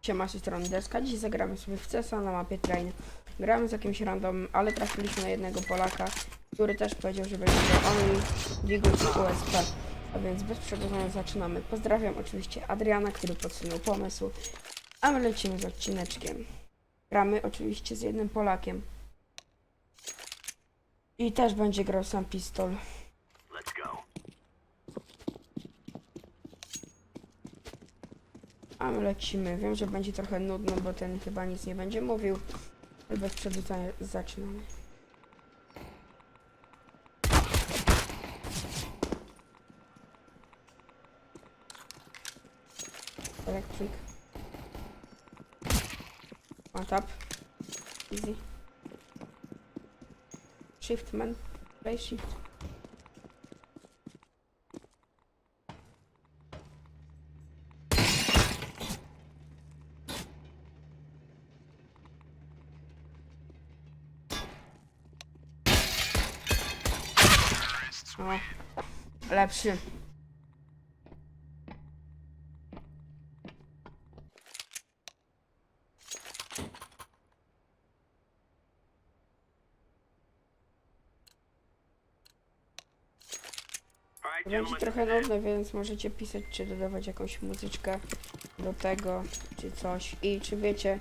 Siema, z tej strony Deska. Dziś zagramy sobie w CESa na mapie Train. Gramy z jakimś randomem, ale trafiliśmy na jednego Polaka, który też powiedział, że będzie on Diggle USP. A więc bez przedłużania zaczynamy. Pozdrawiam oczywiście Adriana, który podsunął pomysł. A my lecimy z odcineczkiem. Gramy oczywiście z jednym Polakiem. I też będzie grał sam pistol. A my lecimy. Wiem, że będzie trochę nudno, bo ten chyba nic nie będzie mówił. Ale bez przedłużania zaczynamy. Elektryk. One tap. Easy. Shift, man. Play shift. O, lepszy. Będzie trochę nudne, więc możecie pisać, czy dodawać jakąś muzyczkę do tego, czy coś. I czy wiecie,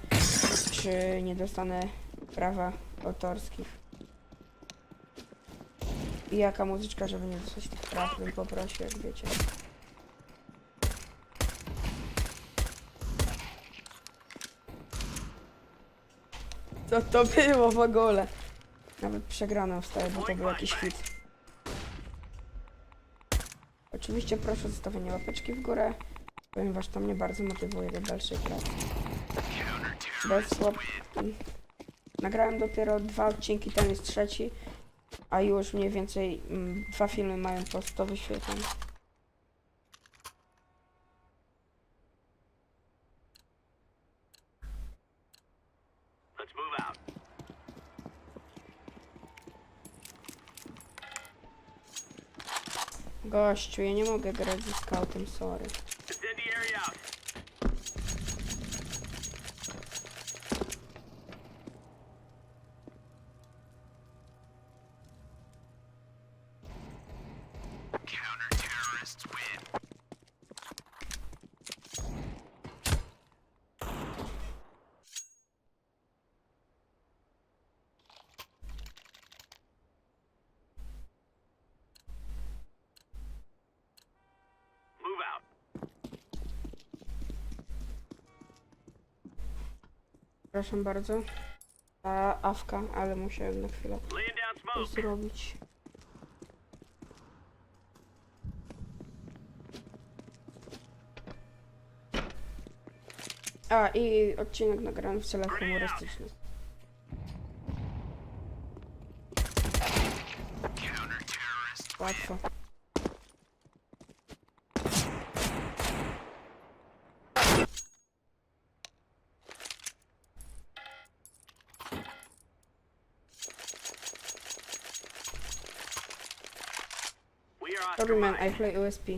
czy nie dostanę prawa autorskich. I jaka muzyczka, żeby nie dostać tych praw, bym poprosił, jak wiecie. Co to było w ogóle? Nawet przegrano wstaję, bo to był jakiś hit. Oczywiście proszę o zostawienie łapeczki w górę, ponieważ to mnie bardzo motywuje do dalszej pracy. Bez łap... Nagrałem dopiero 2 odcinki, ten jest 3, a już mniej więcej 2 filmy mają po 100 wyświetleń. Gościu, ja nie mogę grać ze scoutem, sorry. Przepraszam bardzo. Ta awka, ale musiałem na chwilę to zrobić. A, i odcinek nagrany w celach humorystycznych. Łatwo. Sorry man, I play USP.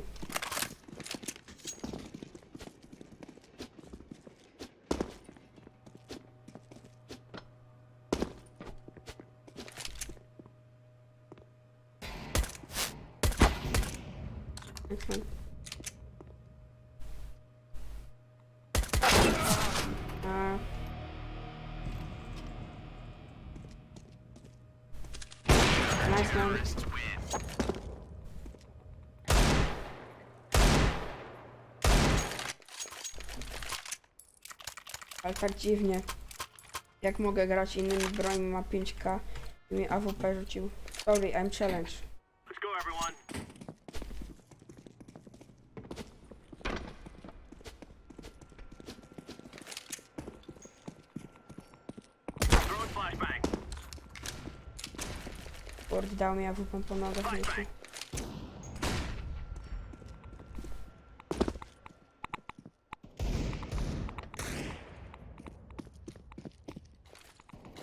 Excellent. Nice man. Ale tak dziwnie. Jak mogę grać innymi brońmi, ma 5K i mi AWP rzucił. Sorry, I'm challenge. Let's go, everyone. Throwing flashbang. Kurde, dał mi AWP po nogach. Flashbang.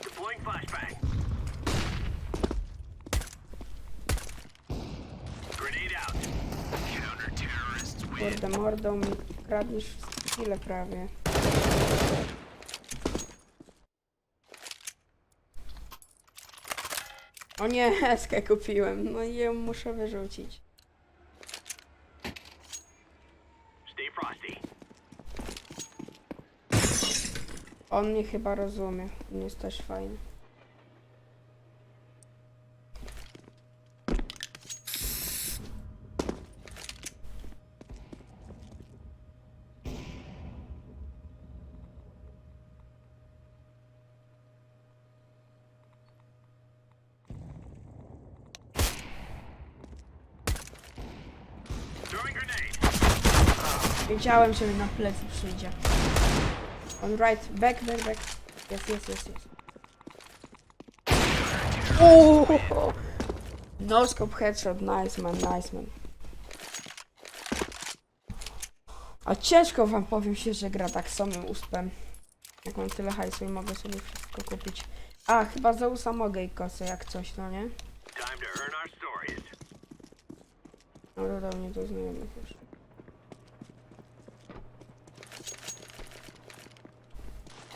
Deploying flashbang. Grenade out. Counter-terrorists win. Kurde, mordą mi kradniesz wszystko. Ile prawie? O nie, eskę kupiłem. No i ją muszę wyrzucić. Stay frosty. On mnie chyba rozumie. On jest też fajny. Throwing grenade. Wiedziałem, że mi na plecy przyjdzie. On right, back. Yes. Oooo! No scope headshot, nice man. A ciężko wam powiem się, że gra tak samym uspem. Jak mam tyle hajsu i mogę sobie wszystko kupić. A, chyba Zeusa mogę i kosę jak coś, no nie? Time to earn our stories. No dodał mnie do znajomych już.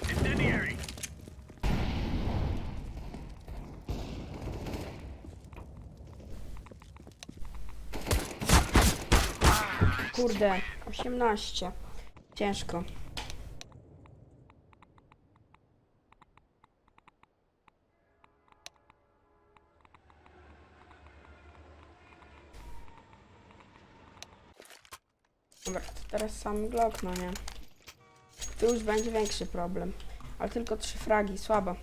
Incendiary. Kurde, 18. Ciężko. Dobra, to teraz sam Glock, no nie? Tu już będzie większy problem. Ale tylko 3 fragi, słabo.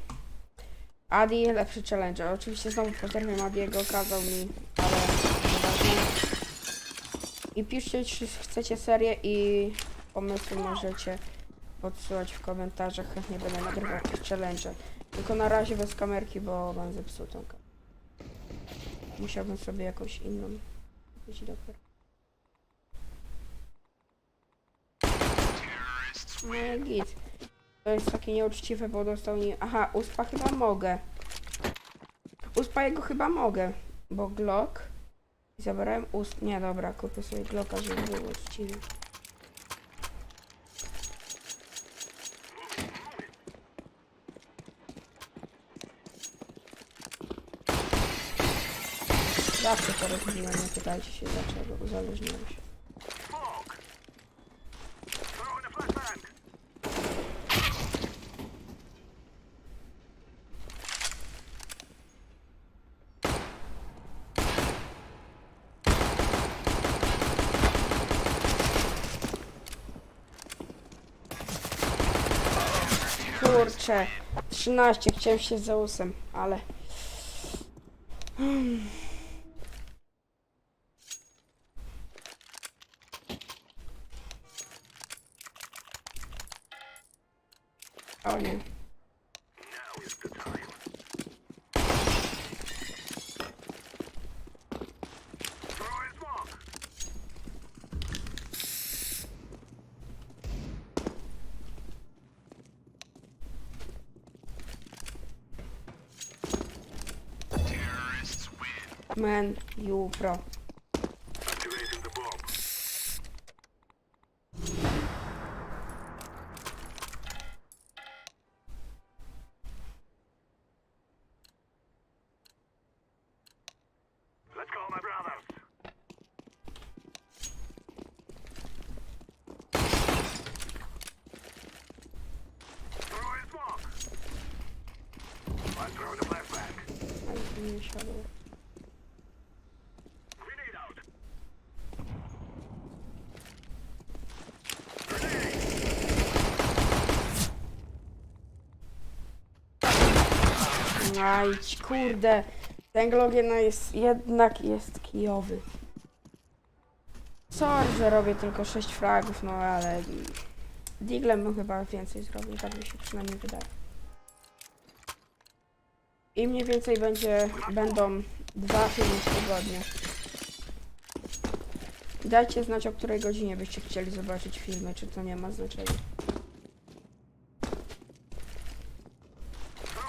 Adi, lepszy challenge. Oczywiście znowu pozdrawiam Adiego, kazał mi, ale nieważne. I piszcie, czy chcecie serię i pomysły możecie podsyłać w komentarzach. Chętnie będę nagrywał jakieś challenge. Tylko na razie bez kamerki, bo mam zepsutą kamerę. Musiałbym sobie jakąś inną kupić dopiero. No i git. To jest takie nieuczciwe, bo dostał nie... Aha, uspa chyba mogę. Uspa jego chyba mogę, bo Glock... Zabrałem ust... Nie, dobra, kupię sobie Glocka, żeby było uczciwie. Zawsze to rozbiłem, nie pytajcie się dlaczego, uzależniłem się. Smoke. Throwing a flashbang. Kurczę, 13, chciałem się z Zeusem, ale... O nie. Now is the time. Throwing smoke. Man, you pro. Activating the bomb. Let's call my brothers. Throwing smoke. I'm throwing a flashbang. Ale to nie siadło. Grenade out. Ajdź, kurde. Ten Glock jednak jest kijowy. Sorry, że robię tylko 6 fragów, no ale... Diglem bym chyba więcej zrobił, tak mi się przynajmniej wydaje. I mniej więcej będą 2 filmy w tygodniu. Dajcie znać, o której godzinie byście chcieli zobaczyć filmy, czy to nie ma znaczenia.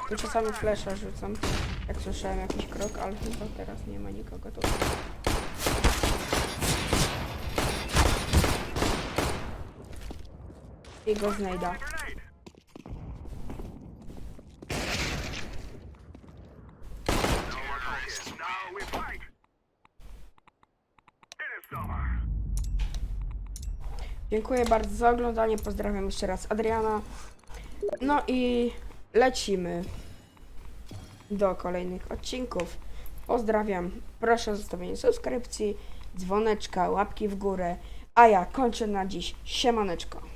Tu czasami flasha rzucam, jak słyszałem jakiś krok, ale chyba teraz nie ma nikogo tu. i go znajda. Grenade. No more talking. Now we fight. It is over. Dziękuję bardzo za oglądanie. Pozdrawiam jeszcze raz Adriana. No i lecimy do kolejnych odcinków. Pozdrawiam. Proszę o zostawienie subskrypcji, dzwoneczka, łapki w górę. A ja kończę na dziś. Siemaneczko.